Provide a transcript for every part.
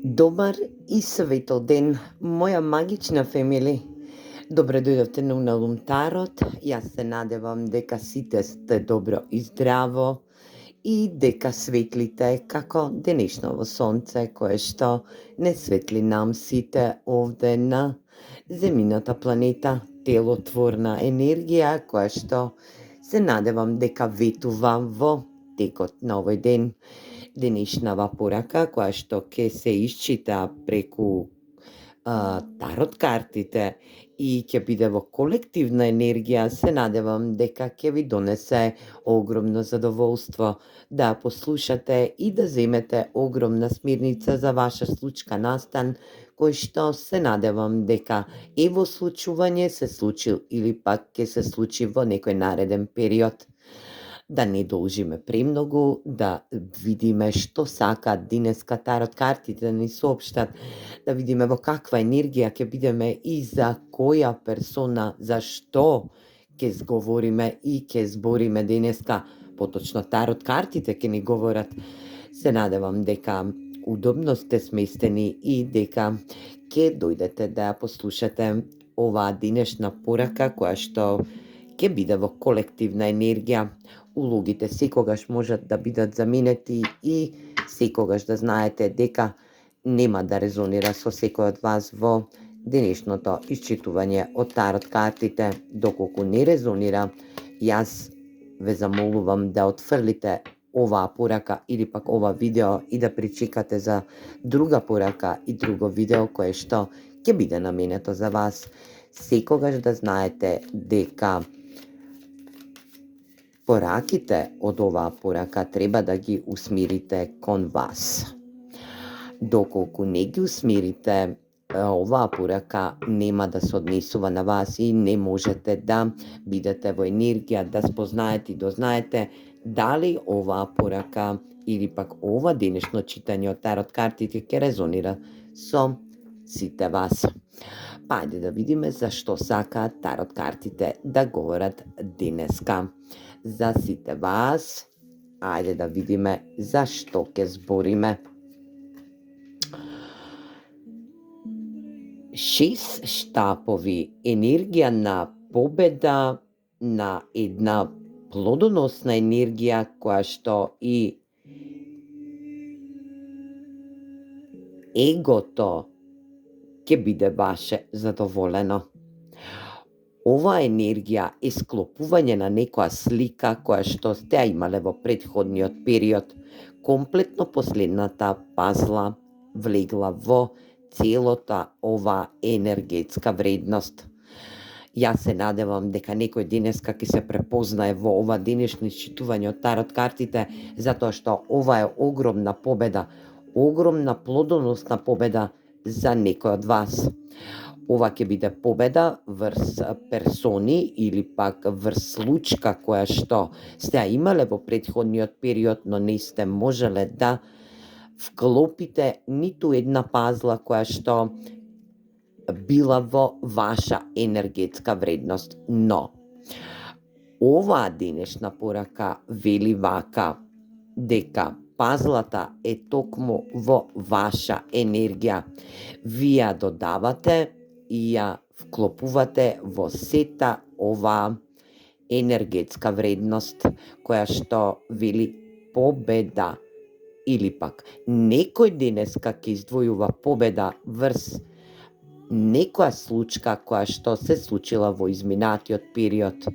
Добар и светол ден, моја магична фемили. Добре дојдовте на Уналум Тарот. Јас се надевам дека сите сте добро и здраво и дека светлите како денешново сонце кое што не светли нам сите овде на земјината планета, телотворна енергија која што се надевам дека ветува во текот на овој ден. Денешнава порака која што ќе се исчита преку тарот картите и ќе биде во колективна енергија, се надевам дека ќе ви донесе огромно задоволство да послушате и да земете огромна смирница за ваша случка настан, кој што се надевам дека е во случување се случил или пак ќе се случи во некој нареден период. Да не должиме премногу, да видиме што сакаат денеска тарот картите да ни соопштат, да видиме во каква енергија ќе бидеме и за која персона, за што ќе зговориме и ќе збориме денеска. Поточно тарот картите ќе ни говорат. Се надевам дека удобно сте сместени и дека ќе дојдете да ја послушате оваа денешна порака која што ќе биде во колективна енергија. Улогите секогаш можат да бидат заменети и секогаш да знаете дека нема да резонира со секој од вас во денешното исчитување од тарот картите. Доколку не резонира, јас ве замолувам да отфрлите оваа порака или пак ова видео и да причекате за друга порака и друго видео кое што ќе биде наменето за вас. Секогаш да знаете дека пораките од оваа порака треба да ги усмирите кон вас. Доколку не ги усмирите, оваа порака нема да се однесува на вас и не можете да бидете во енергија, да спознаете и дознаете дали оваа порака или пак ова денешно читање од тарот картите ќе резонира со сите вас. Па ајде да видиме зашто сакаат тарот картите да говорат денеска. За сите вас, ајде да видиме зашто ќе збориме. 6 штапови, енергија на победа, на една плодоносна енергија која што и егото ќе биде ваше задоволено. Оваа енергија е склопување на некоја слика која што сте ја имале во претходниот период. Комплетно последната пазла влегла во целота оваа енергетска вредност. Јас се надевам дека некој денеска ќе се препознае во ова денешно исчитување од тарот картите, затоа што ова е огромна победа, огромна плодоносна победа за некој од вас. Ова ќе биде победа врз персони или пак врз случка која што сте ја имале во претходниот период, но не сте можеле да вклопите ниту една пазла која што била во ваша енергетска вредност. Но, оваа денешна порака вели вака, дека пазлата е токму во ваша енергија. Ви ја додавате и ја вклопувате во сета оваа енергетска вредност, која што вели победа. Или пак, некој денеска ќе издвојува победа врз некоја случка која што се случила во изминатиот период.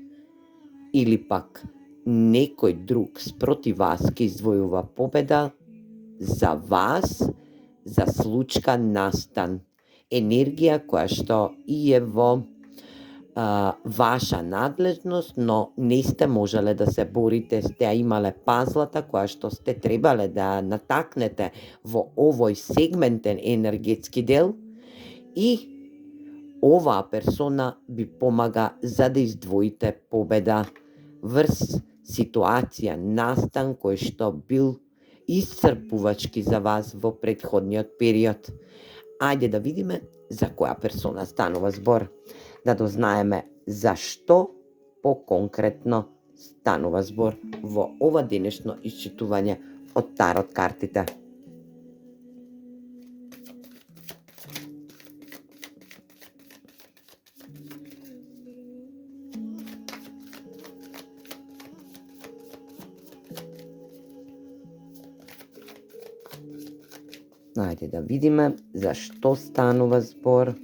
Или пак, некој друг спроти вас ќе издвојува победа за вас, за случка настан. Енергија која што и е во ваша надлежност, но не сте можеле да се борите, сте ја имале пазлата која што сте требале да натакнете во овој сегментен енергетски дел и оваа персона ви помага за да издвоите победа врз ситуација настан кој што бил исцрпувачки за вас во претходниот период. Ајде да видиме за која персона станува збор, да дознаеме зашто по-конкретно станува збор во ова денешно исчитување од тарот картите. Ајде да видиме за што станува збор.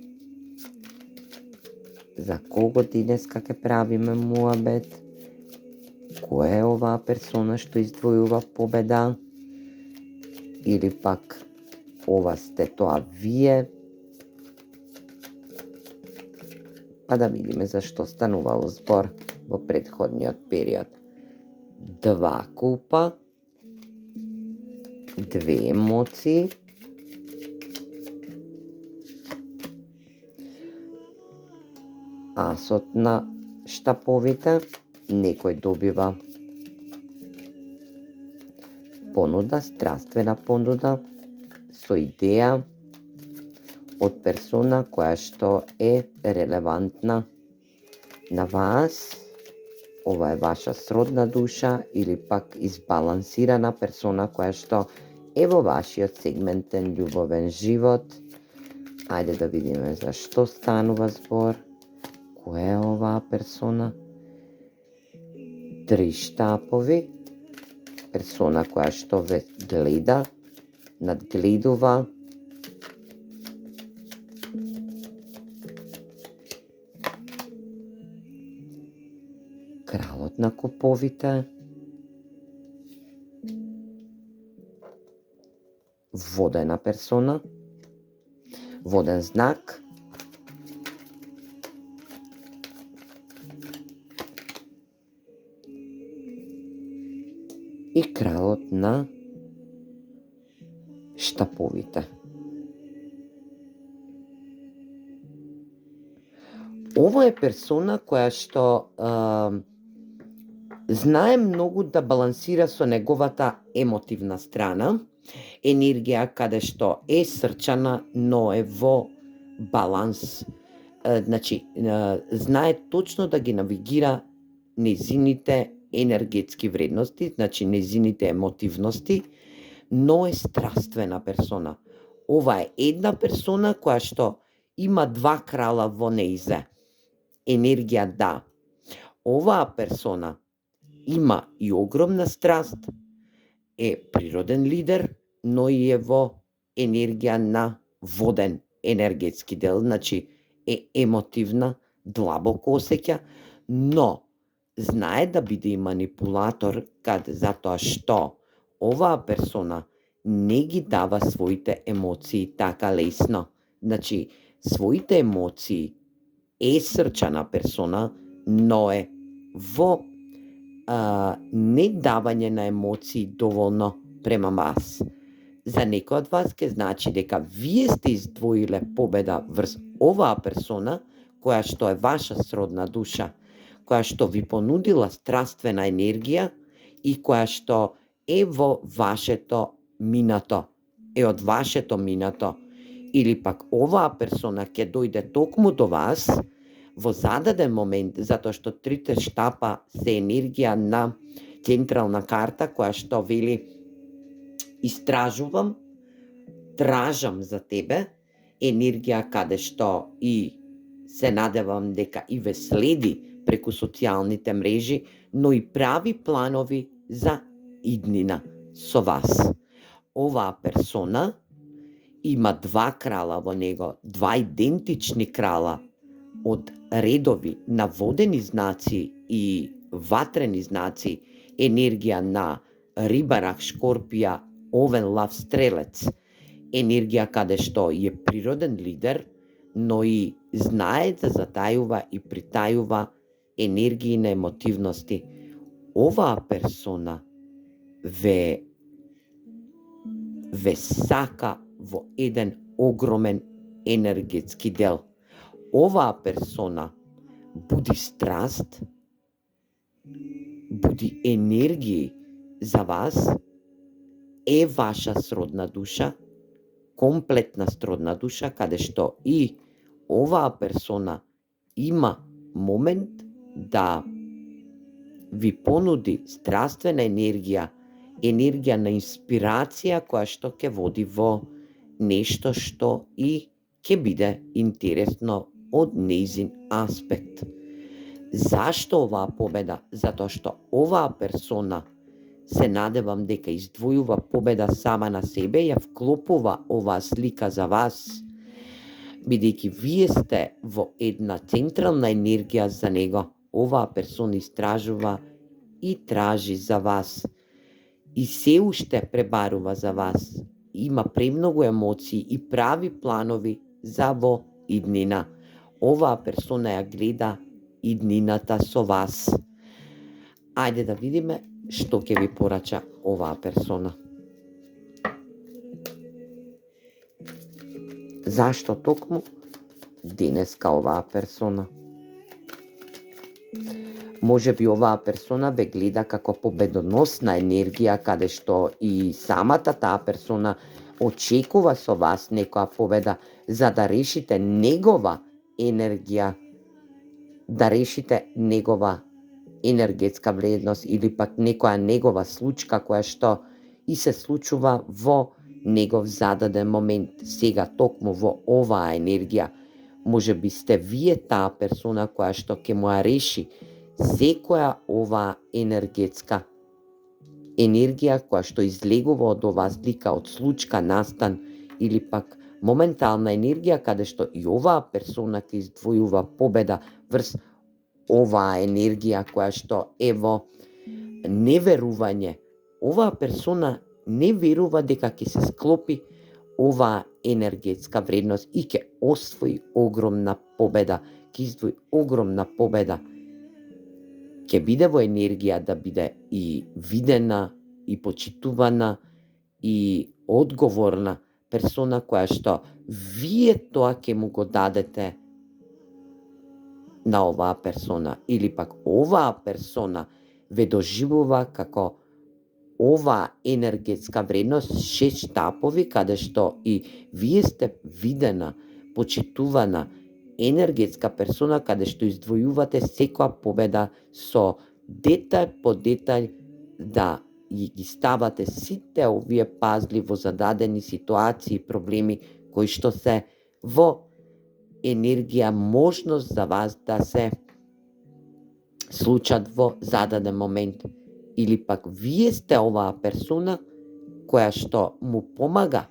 За кого денеска ќе правиме муабет? Кој е оваа персона што издвојува победа? Или пак ова сте тоа вие? Па да видиме за што станувало збор во претходниот период. 2 купа, 2 емоции, асот на штаповите, некој добива понуда, страствена понуда со идеја од персона која што е релевантна на вас. Ова е ваша сродна душа или пак избалансирана персона која што е во вашиот сегментен љубовен живот. Ајде да видиме за што станува збор. Која е оваа персона? 3 штапови. Персона која што ве гледа, надгледува. Кралот на куповите. Водена персона. Воден знак. И кралот на штаповите. Ова е персона која што знае многу да балансира со неговата емотивна страна, енергија каде што е срчана, но е во баланс. Значи, знае точно да ги навигира незините енергетски вредности, значи незините емотивности, но е страствена персона. Ова е една персона која што има 2 крала во неизе. Енергија да. Оваа персона има и огромна страст, е природен лидер, но и е во енергија на воден енергетски дел, значи е емотивна, длабоко осеќа, но знае да биде и манипулатор, затоа што оваа персона не ги дава своите емоции така лесно. Значи, своите емоции е срчана персона, но е во не давање на емоции доволно према вас. За некој од вас ќе значи дека вие сте издвоиле победа врз оваа персона која што е ваша сродна душа, која што ви понудила страствена енергија и која што е во вашето минато, е од вашето минато. Или пак оваа персона ќе дојде токму до вас во зададен момент, затоа што 3 штапа се енергија на централна карта која што вели истражувам, тражам за тебе, енергија каде што и се надевам дека и ве следи преку социјалните мрежи, но и прави планови за иднина со вас. Оваа персона има 2 крала во него, 2 идентични крала од редови на водени знаци и ватрени знаци, енергија на рибарак, шкорпија, овен, лав, стрелец, енергија каде што е природен лидер, но и знае да затајува и притајува енергии на емотивности. Оваа персона ве сака во еден огромен енергетски дел. Оваа персона буди страст, буди енергии за вас, е ваша сродна душа, комплетна сродна душа, каде што и оваа персона има момент да ви понуди страствена енергија, енергија на инспирација која што ќе води во нешто што и ќе биде интересно од нејзин аспект. Зашто оваа победа? Затоа што оваа персона се надевам дека издвојува победа сама на себе, ја вклопува оваа слика за вас, бидејќи вие сте во една централна енергија за него. Оваа персона истражува и тражи за вас и се уште пребарува за вас. Има премногу емоции и прави планови за во иднина. Оваа персона ја гледа иднината со вас. Ајде да видиме што ќе ви порача оваа персона. Зашто токму денеска оваа персона? Може би оваа персона ве гледа како победоносна енергија, каде што и самата таа персона очекува со вас некоја победа, за да решите негова енергија, да решите негова енергетска вредност или пак некоја негова случка која што и се случува во негов зададен момент. Сега токму во оваа енергија, може би сте вие таа персона која што ќе му ја реши секоја оваа енергетска енергија која што излегува од оваа слика, од случка, настан или пак моментална енергија, каде што и оваа персона ќе издвојува победа врз оваа енергија која што е во неверување. Оваа персона не верува дека ќе се склопи оваа енергетска вредност и ќе освои огромна победа, ќе издвои огромна победа. Ќе биде во енергија да биде и видена, и почитувана, и одговорна персона која што вие тоа ќе му го дадете на оваа персона, или пак оваа персона ве доживува како оваа енергетска вредност 6 штапови, каде што и вие сте видена, почитувана енергетска персона, каде што издвојувате секоја победа со детај по детај, да ги ставате сите овие пазли во зададени ситуации, проблеми кои што се во енергија, можност за вас да се случат во зададен момент. Или пак вие сте оваа персона која што му помага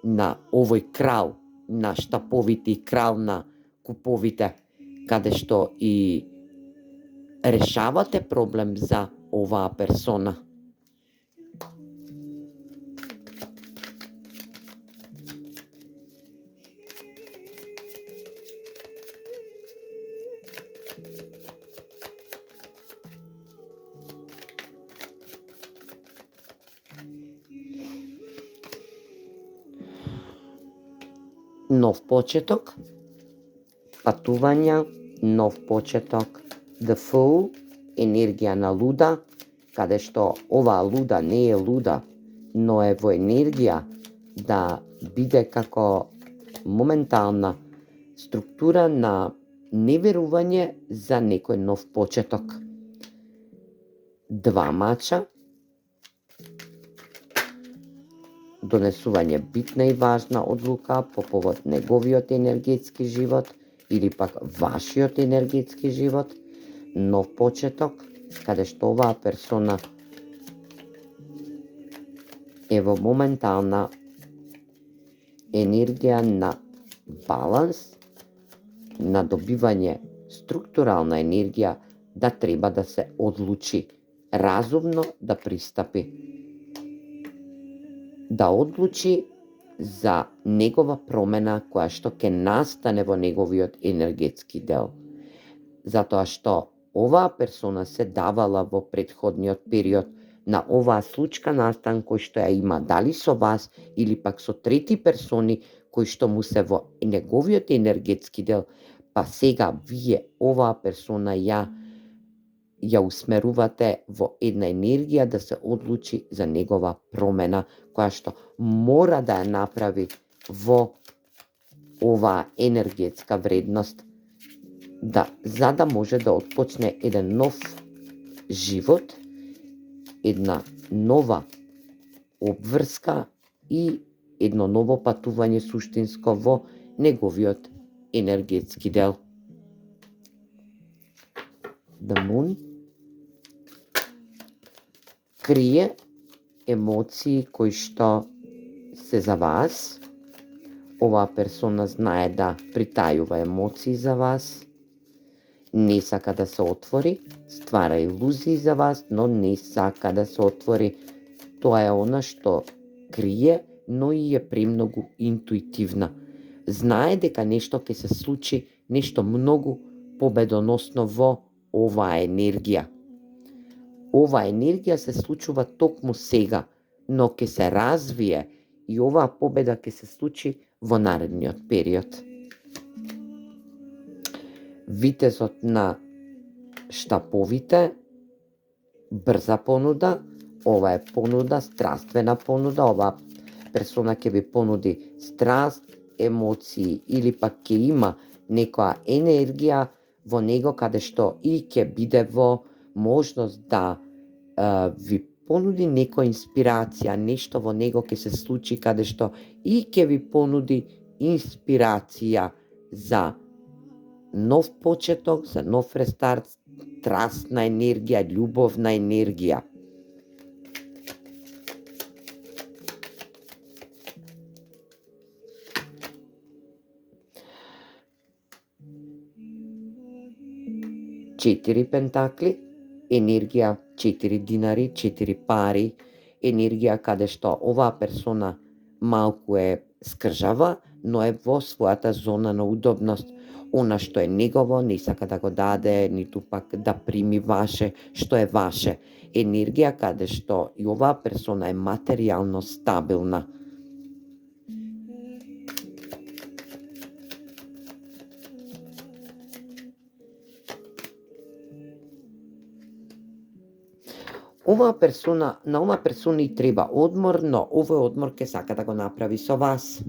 на овој крал на штаповите и крал на куповите, каде што и решавате проблем за оваа персона. Нов почеток, патувања, нов почеток, the fool, енергија на луда, каде што оваа луда не е луда, но е во енергија да биде како моментална структура на неверување за некој нов почеток. Два мача, донесување битна и важна одлука по повод неговиот енергетски живот или пак вашиот енергетски живот, нов почеток, каде што оваа персона е во моментална енергија на баланс, на добивање структурална енергија, да треба да се одлучи разумно, да пристапи, да одлучи за негова промена која што ќе настане во неговиот енергетски дел. Затоа што оваа персона се давала во претходниот период на оваа случка настан кој што ја има дали со вас или пак со трети персони кои што му се во неговиот енергетски дел, па сега вие оваа персона ја усмерувате во една енергија да се одлучи за негова промена, која што мора да ја направи во оваа енергетска вредност, за да може да отпочне еден нов живот, една нова обврска и едно ново патување суштинско во неговиот енергетски дел. The Moon, крие емоции кои што се за вас. Оваа персона знае да притајува емоции за вас, не сака да се отвори, ствара илузии за вас, но не сака да се отвори. Тоа е она што крие, но и е премногу интуитивна. Знае дека нешто ќе се случи, нешто многу победоносно во оваа енергија. Оваа енергија се случува токму сега, но ќе се развие и оваа победа ќе се случи во наредниот период. Витезот на штаповите, брза понуда, ова е понуда, страствена понуда, оваа персона ќе ви понуди страст, емоции или пак ќе има некоја енергија во него каде што и ќе биде во можност да ви понуди некоја инспирација, нешто во него ќе се случи каде што и ќе ви понуди инспирација за нов почеток, за нов рестарт, страстна енергија, љубовна енергија. Четири пентакли, енергија 4 динари, 4 пари, енергија каде што оваа персона малку е скржава, но е во својата зона на удобност. Она што е негово не сака да го даде, ниту пак да прими ваше, што е ваше. Енергија каде што и оваа персона е материјално стабилна. На оваа персона и треба одмор, но овој одмор ќе сака да го направи со вас.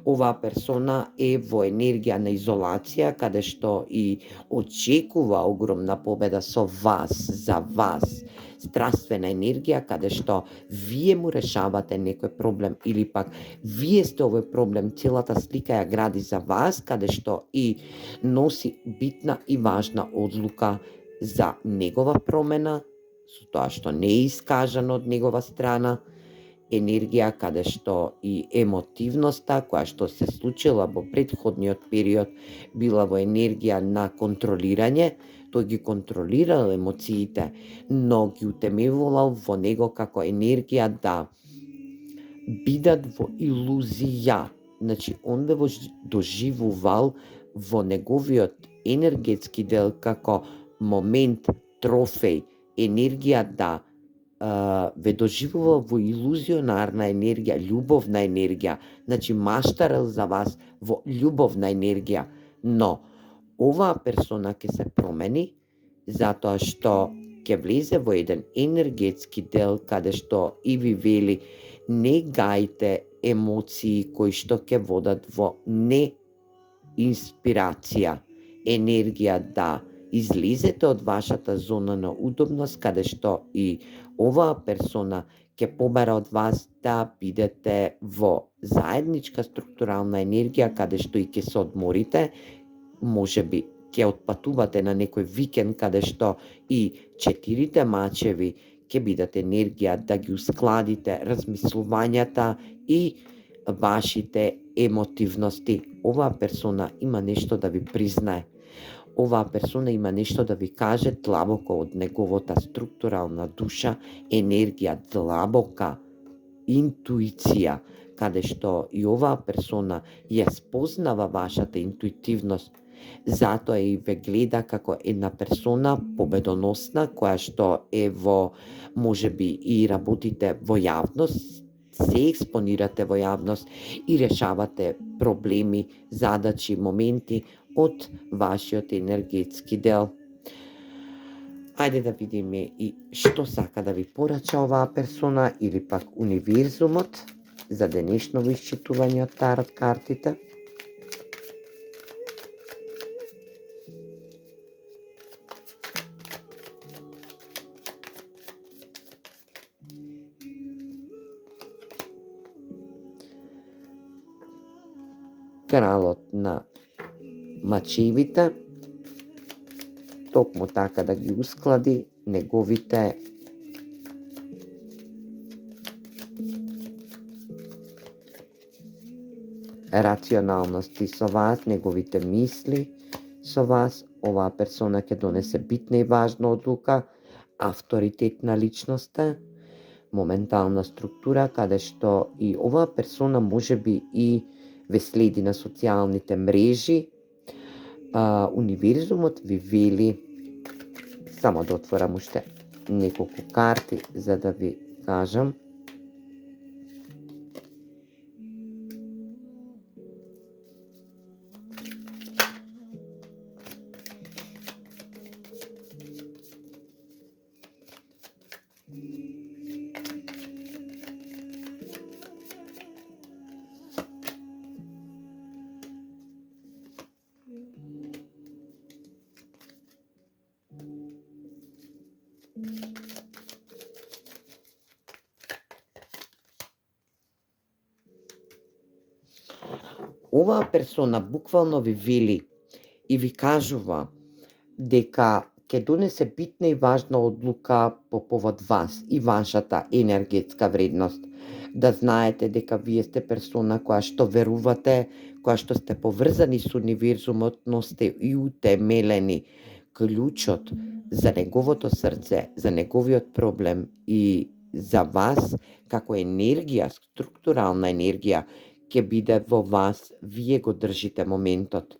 Оваа персона е во енергија на изолација, каде што и очекува огромна победа со вас, за вас. Страствена енергија, каде што вие му решавате некој проблем или пак вие сте овој проблем, целата слика ја гради за вас, каде што и носи битна и важна одлука за негова промена, со тоа што не е искажано од негова страна, енергија каде што и емотивноста која што се случила во претходниот период била во енергија на контролирање, тој ги контролирал емоциите, но ги утемевувал во него како енергија да бидат во илузија. Значи, он ве доживувал во неговиот енергетски дел како момент, трофеј, енергија да ве доживува во илузионарна енергија, љубовна енергија, значи маштарел за вас во љубовна енергија, но оваа персона ќе се промени затоа што ќе влезе во еден енергетски дел каде што и ви вели не гајте емоции кои што ќе водат во не инспирација, енергија да излезете од вашата зона на удобност, каде што и оваа персона ќе побара од вас да бидете во заедничка структурална енергија, каде што и ќе се одморите, можеби ќе отпатувате на некој викенд, каде што и 4 мачеви ќе бидат енергија да ги ускладите размислувањата и вашите емотивности. Оваа персона има нешто да ви признае. Оваа персона има нешто да ви каже длабоко од неговата структурална душа, енергија длабока, интуиција, каде што и оваа персона ја спознава вашата интуитивност. Затоа и ве гледа како една персона победоносна, која што е во, можеби и работите во јавност, се експонирате во јавност и решавате проблеми, задачи, моменти од вашиот енергетски дел. Ајде да видиме и што сака да ви порача оваа персона или пак универзумот за денешново исчитување од тарот картите. Кралот на мачевите, токму така да ги усклади неговите рационалности со вас, неговите мисли со вас. Оваа персона ќе донесе битна и важна одлука, авторитетна личност е, моментална структура, каде што и оваа персона можеби и ве следи на социјалните мрежи. Универзумот ви вели, само да отворам уште неколку карти за да ви кажам. Оваа персона буквално ви вели и ви кажува дека ќе донесе битна и важна одлука по повод вас и вашата енергетска вредност. Да знаете дека вие сте персона која што верувате, која што сте поврзани со универзумот, но сте и утемелени. Клучот за неговото срце, за неговиот проблем и за вас како енергија, структурална енергија, ќе биде во вас, вие го држите моментот.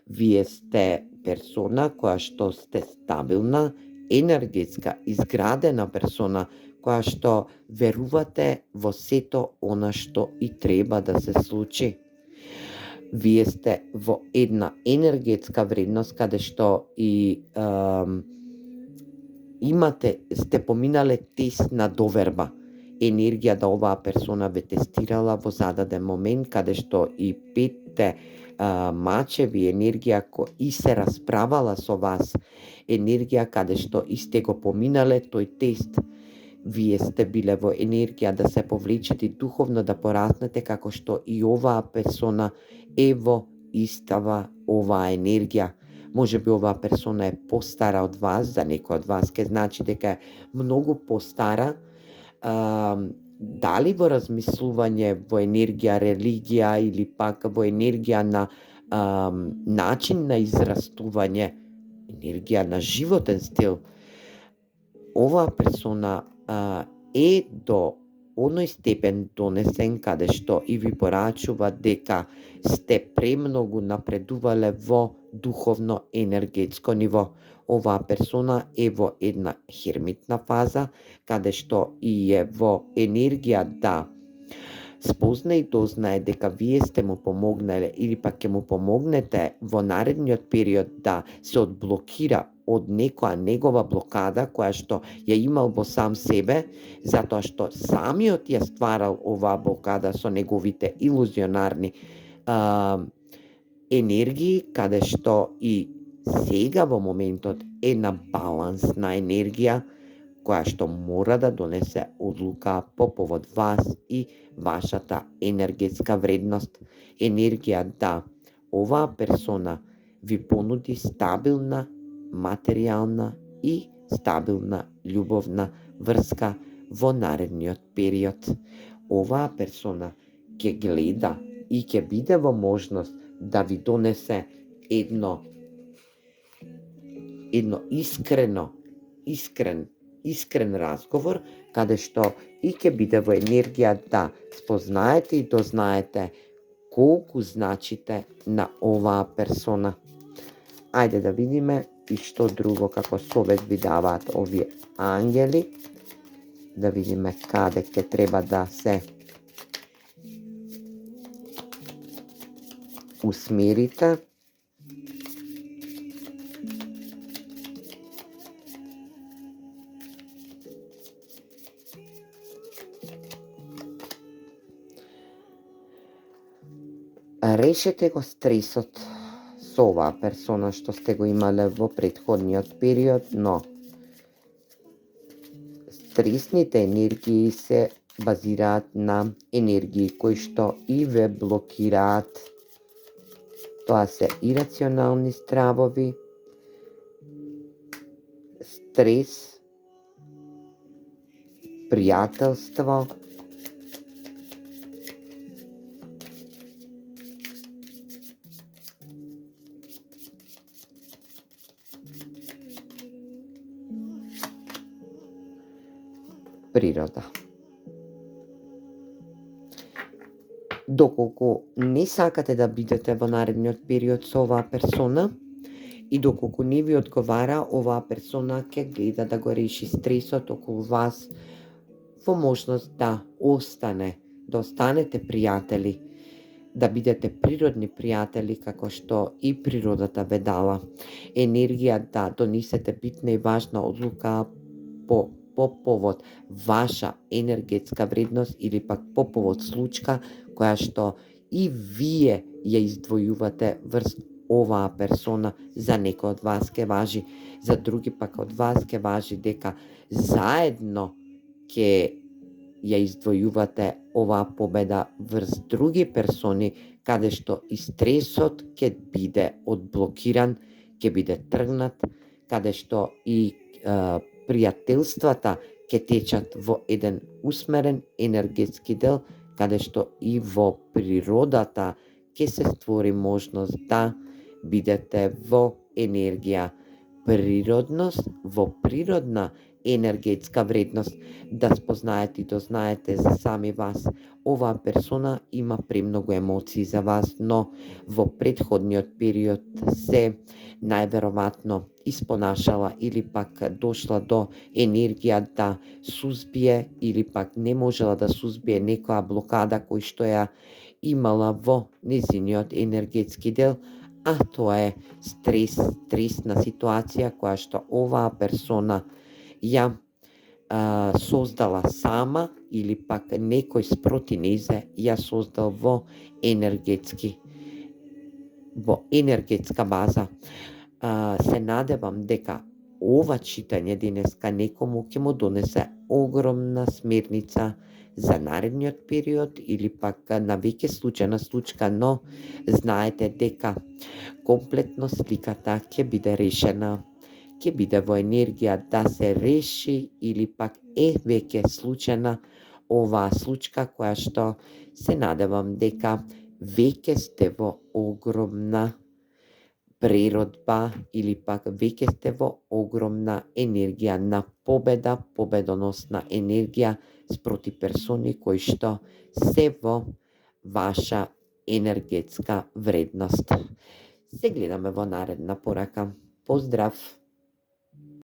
Вие сте персона која што сте стабилна, енергетска, изградена персона, која што верувате во сето она што и треба да се случи. Вие сте во една енергетска вредност каде што и сте поминале тест на доверба. Енергија да оваа персона ве тестирала во зададен момент, каде што и 5 мачеви, енергија и се расправала со вас, енергија каде што и сте го поминале тој тест. Вие сте биле во енергија да се повлечете духовно, да пораснете, како што и оваа персона е во истава оваа енергија. Може би оваа персона е постара од вас, за некој од вас ке значи дека е многу постара, дали во размислување, во енергија религија или пак во енергија на начин на израстување, енергија на животен стил. Оваа персона е до оној степен донесен каде што и ви порачува дека сте премногу напредувале во духовно енергетско ниво. Оваа персона е во една хермитна фаза, каде што и е во енергија да спозна и дознае дека вие сте му помогнале или пак ќе му помогнете во наредниот период да се одблокира од некоја негова блокада која што ја имал во сам себе, затоа што самиот ја стварал оваа блокада со неговите илузионарни енергии, каде што и сега во моментот е на балансна енергија, која што мора да донесе одлука по повод вас и вашата енергетска вредност. Енергија да оваа персона ви понуди стабилна, материјална и стабилна љубовна врска во наредниот период. Оваа персона ќе гледа и ќе биде во можност да ви донесе едно искрен разговор, каде што и ќе биде во енергија да спознаете и дознаете колку значите на оваа персона. Ајде да видиме и што друго како совет ви даваат овие ангели, да видиме каде ќе треба да се усмерите. Решете го стресот со оваа персона што сте го имале во претходниот период, но стресните енергии се базираат на енергии кои што и ве блокираат. Тоа се ирационални стравови, стрес, пријателство, природа. Доколку не сакате да бидете во наредниот период со оваа персона и доколку не ви одговара, оваа персона ќе гледа да го реши стресот околу вас во можност да останете пријатели, да бидете природни пријатели како што и природата ве дала. Енергија да донесете битна и важна одлука по повод ваша енергетска вредност или пак по повод случка која што и вие ја издвојувате врз оваа персона. За некој од вас ке важи, за други пак од вас ке важи дека заедно ќе ја издвојувате оваа победа врз други персони, каде што и стресот ќе биде одблокиран, ќе биде тргнат, каде што и пријателствата ќе течат во еден усмерен енергетски дел, каде што и во природата ќе се створи можност да бидете во енергија природност, во природна енергетска вредност, да спознаете и дознаете за сами вас. Оваа персона има премногу емоции за вас, но во претходниот период се најверојатно испонашала или пак дошла до енергија да сузбие или пак не можела да сузбие некоја блокада кој што ја имала во незиниот енергетски дел, а тоа е стресна ситуација која што оваа персона ја создала сама или пак некој спроти нејзе ја создал во енергетска база. Се надевам дека ова читање денеска некому ќе му донесе огромна смерница за наредниот период или пак на веќе случајна случка, но знаете дека комплетно сликата ќе биде решена, ќе биде во енергија да се реши или пак е веќе случајна оваа случка која што се надевам дека веќе сте во огромна преродба или пак веќе сте во огромна енергија на победоносна енергија спроти персони кои што се во ваша енергетска вредност. Се гледаме во наредна порака. Поздрав!